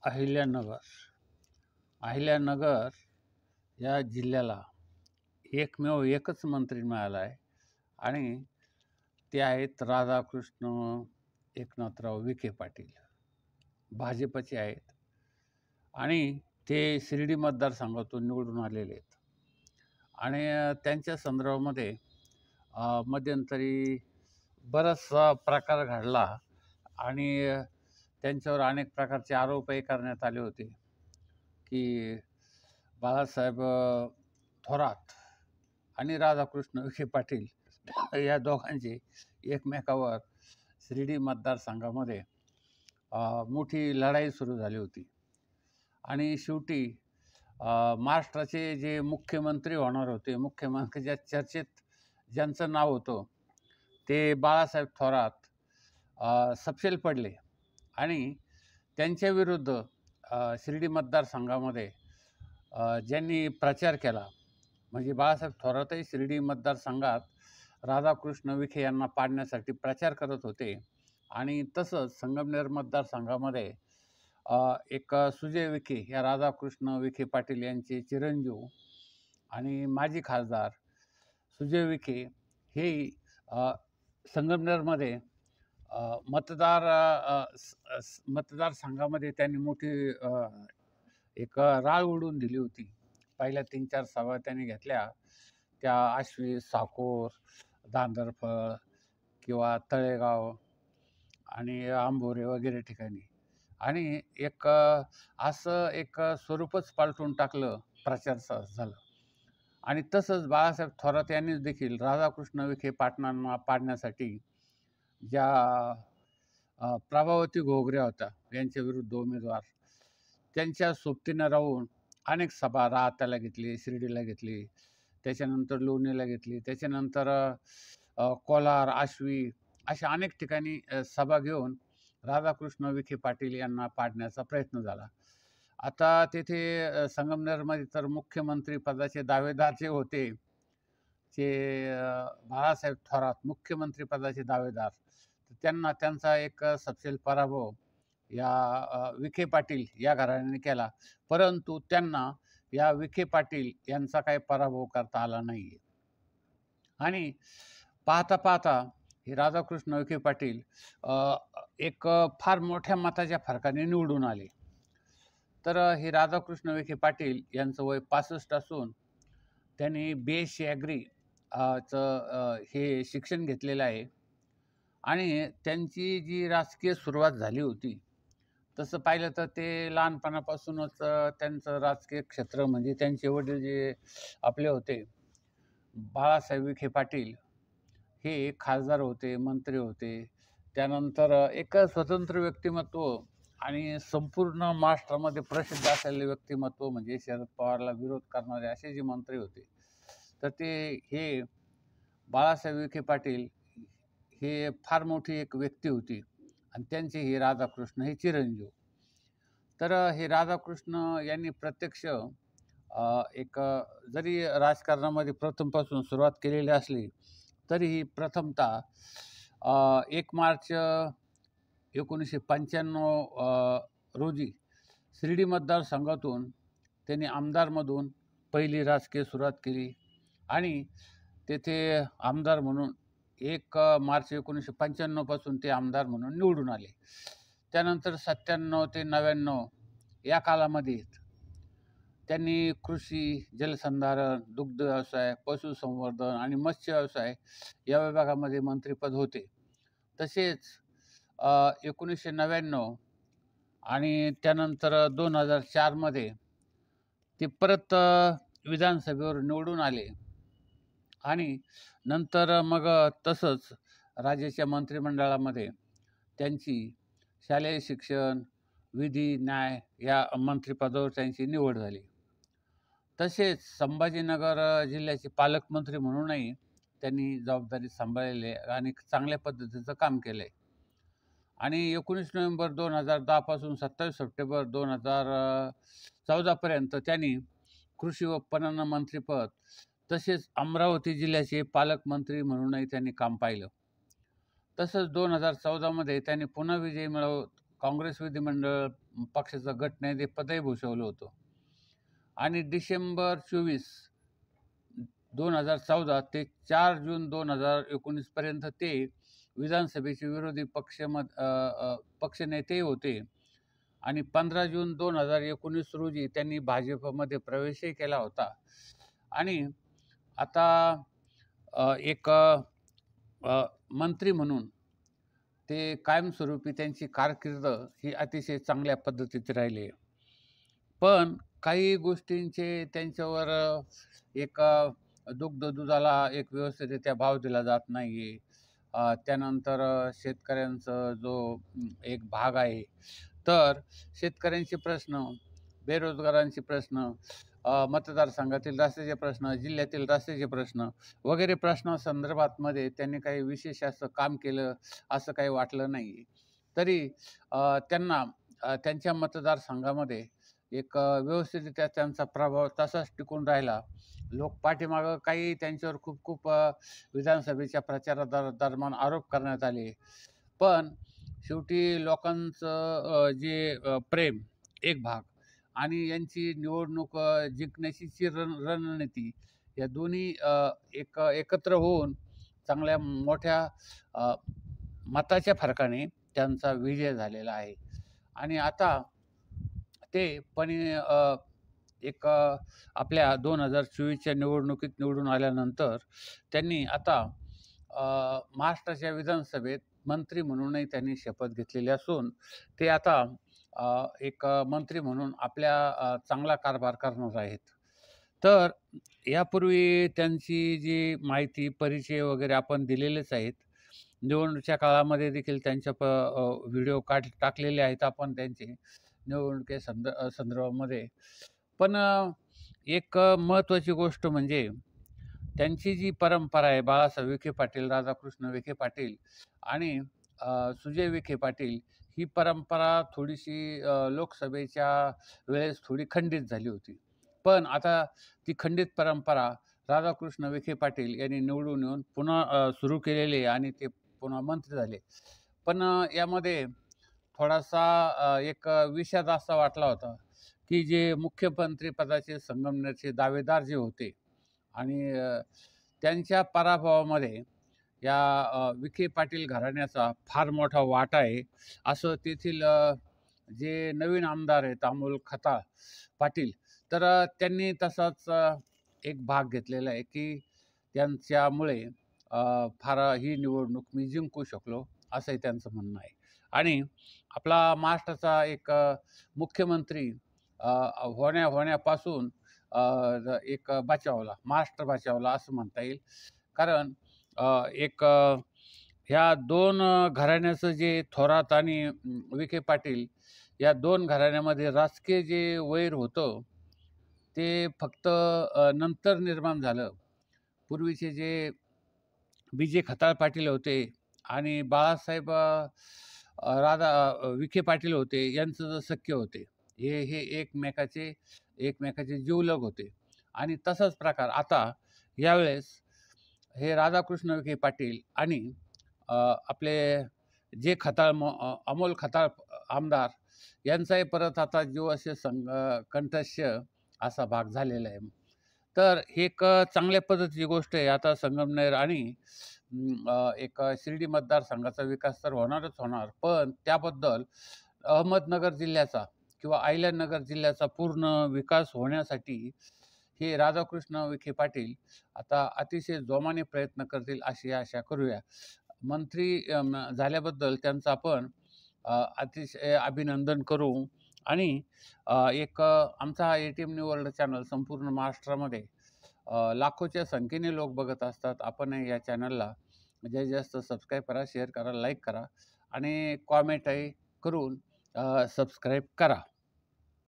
अहिल्यानगर. अहिल्यानगर या जिल्ह्याला एकमेव एकच मंत्री मिळाला आहे आणि ते आहेत राधाकृष्ण एकनाथराव विखे पाटील. भाजपचे आहेत आणि ते शिर्डी मतदारसंघातून निवडून आलेले आहेत. आणि त्यांच्या संदर्भामध्ये मध्यंतरी बराचसा प्रकार घडला आणि त्यांच्यावर अनेक प्रकारचे आरोपही करण्यात आले होते की बाळासाहेब थोरात आणि राधाकृष्ण विखे पाटील या दोघांची एकमेकावर शिर्डी मतदारसंघामध्ये मोठी लढाई सुरू झाली होती. आणि शेवटी महाराष्ट्राचे जे मुख्यमंत्री होणार होते, मुख्यमंत्रीच्या चर्चेत ज्यांचं नाव होतं ते बाळासाहेब थोरात सपशेल पडले आणि त्यांच्याविरुद्ध शिर्डी मतदारसंघामध्ये ज्यांनी प्रचार केला म्हणजे बाळासाहेब थोरातही शिर्डी मतदारसंघात राधाकृष्ण विखे यांना पाडण्यासाठी प्रचार करत होते. आणि तसंच संगमनेर मतदारसंघामध्ये एक सुजय विखे या राधाकृष्ण विखे पाटील यांचे चिरंजीव आणि माजी खासदार सुजय विखे हे संगमनेरमध्ये मतदारसंघामध्ये त्यांनी मोठी एक राळ उडवून दिली होती. पहिल्या 3-4 सभा त्यांनी घेतल्या, त्या आश्वी, साकोर, दांदरफळ किंवा तळेगाव आणि आंबोरे वगैरे ठिकाणी. आणि असं एक स्वरूपच पालटून टाकलं, प्रचार झालं. आणि तसंच बाळासाहेब थोरात यांनी देखील राधाकृष्ण विखे पाटलांना पाडण्यासाठी ज्या प्रभावती घोगऱ्या होत्या यांच्या विरुद्ध उमेदवार, त्यांच्या सोबतीनं राहून अनेक सभा राहत्याला घेतली, शिर्डीला घेतली, त्याच्यानंतर लोणीला घेतली, त्याच्यानंतर कोलार, आश्वी अशा अनेक ठिकाणी सभा घेऊन राधाकृष्ण विखे पाटील यांना पाडण्याचा प्रयत्न झाला. आता तेथे संगमनेरमध्ये तर मुख्यमंत्री पदाचे दावेदार जे होते ते बाळासाहेब थोरात, मुख्यमंत्री पदाचे दावेदार, त्यांना त्यांचा एक सपशेल पराभव या विखे पाटील या घराण्याने केला. परंतु त्यांना या विखे पाटील यांचा काही पराभव करता आला नाही. आणि पाहता पाहता हे राधाकृष्ण विखे पाटील एक फार मोठ्या मताच्या फरकाने निवडून आले. तर हे राधाकृष्ण विखे पाटील यांचं वय 65 असून त्यांनी BSc ॲग्री हे शिक्षण घेतलेलं आहे. आणि त्यांची जी राजकीय सुरुवात झाली होती तसं पाहिलं तर ते लहानपणापासूनच त्यांचं राजकीय क्षेत्र म्हणजे त्यांचे वडील जे आपले होते बाळासाहेब विखे पाटील हे खासदार होते, मंत्री होते. त्यानंतर एक स्वतंत्र व्यक्तिमत्व आणि संपूर्ण महाराष्ट्रामध्ये प्रसिद्ध असलेले व्यक्तिमत्व म्हणजे शरद पवारला विरोध करणारे असे जे मंत्री होते. तर हे बाळासाहेब विखे पाटील हे फार मोठी एक व्यक्ती होती आणि त्यांचे हे राधाकृष्ण हे चिरंजीव. तर हे राधाकृष्ण यांनी प्रत्यक्ष एक जरी राजकारणामध्ये प्रथमपासून सुरुवात केलेली असली तरीही प्रथमतः 1 मार्च 1995 रोजी शिर्डी मतदारसंघातून त्यांनी आमदारमधून पहिली राजकीय सुरुवात केली आणि तेथे आमदार म्हणून 1 मार्च 1995 पासून ते आमदार म्हणून निवडून आले. त्यानंतर 97 ते 99 या कालामध्ये त्यांनी कृषी, जलसंधारण, दुग्ध व्यवसाय, पशुसंवर्धन आणि मत्स्य व्यवसाय या विभागामध्ये मंत्रिपद होते. तसेच 1999 आणि त्यानंतर 2004 ते परत विधानसभेवर निवडून आले आणि नंतर मग तसंच राज्याच्या मंत्रिमंडळामध्ये त्यांची शालेय शिक्षण, विधी, न्याय या मंत्रिपदावर त्यांची निवड झाली. तसेच संभाजीनगर जिल्ह्याचे पालकमंत्री म्हणूनही त्यांनी जबाबदारी सांभाळलेली आणि चांगल्या पद्धतीचं काम केलं आहे. आणि 19 नोव्हेंबर 2010 पासून 27 सप्टेंबर 2014पर्यंत त्यांनी कृषी व पणन मंत्रीपद तसेच अमरावती जिल्ह्याचे पालकमंत्री म्हणूनही त्यांनी काम पाहिलं. तसंच 2014 त्यांनी पुन्हा विजय काँग्रेस विधिमंडळ पक्षाचं गटनेतेपदही भूषवलं होतं. आणि डिसेंबर 24, 2014 ते 4 जून 2019 पर्यंत ते विधानसभेचे विरोधी पक्षनेतेही होते. आणि 15 जून 2019 रोजी त्यांनी भाजपमध्ये प्रवेशही केला होता. आणि आता एक मंत्री म्हणून ते कायमस्वरूपी त्यांची कारकीर्द ही अतिशय चांगल्या पद्धतीची राहिली आहे. पण काही गोष्टींचे त्यांच्यावर एक दुधाला एक व्यवस्थितरित्या भाव दिला जात नाही आहे. त्यानंतर शेतकऱ्यांचा जो एक भाग आहे, तर शेतकऱ्यांचे प्रश्न, बेरोजगारांचे प्रश्न, मतदारसंघातील रस्त्याचे प्रश्न, जिल्ह्यातील रस्त्याचे प्रश्न वगैरे प्रश्नासंदर्भात मध्ये त्यांनी काही विशेष असं काम केलं असं काही वाटलं नाही. तरी त्यांना त्यांच्या मतदारसंघामध्ये एक व्यवस्थितरित्या त्यांचा प्रभाव तसाच टिकून राहिला. लोक पाठीमागं काही त्यांच्यावर खूप विधानसभेच्या प्रचारादरम्यान आरोप करण्यात आले. पण शेवटी लोकांचं जे प्रेम एक भाग आणि यांची निवडणूक जिंकण्याची रणनीती या दोन्ही एकत्र होऊन चांगल्या मोठ्या मताच्या फरकाने त्यांचा विजय झालेला आहे. आणि आता ते पण एक आपल्या 2024च्या निवडणुकीत निवडून आल्यानंतर त्यांनी आता महाराष्ट्राच्या विधानसभेत मंत्री म्हणूनही त्यांनी शपथ घेतलेली असून ते आता एक मंत्री म्हणून आपल्या चांगला कारभार करणार आहेत. तर यापूर्वी त्यांची जी माहिती, परिचय वगैरे आपण दिलेलेच आहेत. निवडणुकीच्या काळामध्ये देखील त्यांच्या व्हिडिओ टाकलेले आहेत आपण त्यांचे संदर्भामध्ये. पण एक महत्त्वाची गोष्ट म्हणजे त्यांची जी परंपरा आहे, बाळासाहेब विखे पाटील, राधाकृष्ण विखे पाटील आणि सुजय विखे पाटील, ही परंपरा थोडीशी लोकसभेच्या वेळेस थोडी खंडित झाली होती. पण आता ती खंडित परंपरा राधाकृष्ण विखे पाटील यांनी निवडून येऊन पुन्हा सुरू केलेली आणि ते पुन्हा मंत्री झाले. पण यामध्ये थोडासा एक विषाद असा वाटला होता की जे मुख्यमंत्री पदाचे संगमनेरचे दावेदार जे होते आणि त्यांच्या पराभवामध्ये या विखे पाटील घराण्याचा फार मोठा वाटा आहे असं तेथील जे नवीन आमदार आहेत अमोल खताळ पाटील, तर त्यांनी तसाच एक भाग घेतलेला आहे की त्यांच्यामुळे फार ही निवडणूक मी जिंकू शकलो असंही त्यांचं म्हणणं आहे. आणि आपला महाराष्ट्राचा एक मुख्यमंत्री होण्यापासून एक बचावला, महाराष्ट्र बचावला असं म्हणता येईल. कारण एक ह्या दोन घराण्याचं जे थोरात आणि विखे पाटील या दोन घराण्यामध्ये राजकीय जे वैर होतं ते फक्त नंतर निर्माण झालं. पूर्वीचे जे विजय खताळ पाटील होते आणि बाळासाहेब विखे पाटील होते, यांचं जे सख्य होते, हे एकमेकाचे जीवलग होते. आणि तसाच प्रकार आता यावेळेस हे राधाकृष्ण विखे पाटील आणि आपले जे अमोल खताळ आमदार यांचाही परत आता जीव असे कंठस्य असा भाग झालेला आहे. तर हे एक चांगल्या पद्धतीची गोष्ट आहे. आता संगमनेर आणि एक शिर्डी मतदारसंघाचा विकास तर होणारच होणार, पण त्याबद्दल अहमदनगर जिल्ह्याचा किंवा अहिल्यानगर जिल्ह्याचा पूर्ण विकास होण्यासाठी हे राधाकृष्ण विखे पाटील आता अतिशय जोमाने प्रयत्न करतील अशी आशा करूया. मंत्री झाल्याबद्दल त्यांचं आपण अतिशय अभिनंदन करू. आणि एक आमचा ATM न्यू वर्ल्ड चॅनल संपूर्ण महाराष्ट्रामध्ये लाखोच्या संख्येने लोक बघत असतात. आपण या चॅनलला जास्तीत जास्त सबस्क्राईब करा, शेअर करा, लाईक करा आणि कॉमेंटही करून सबस्क्राईब करा.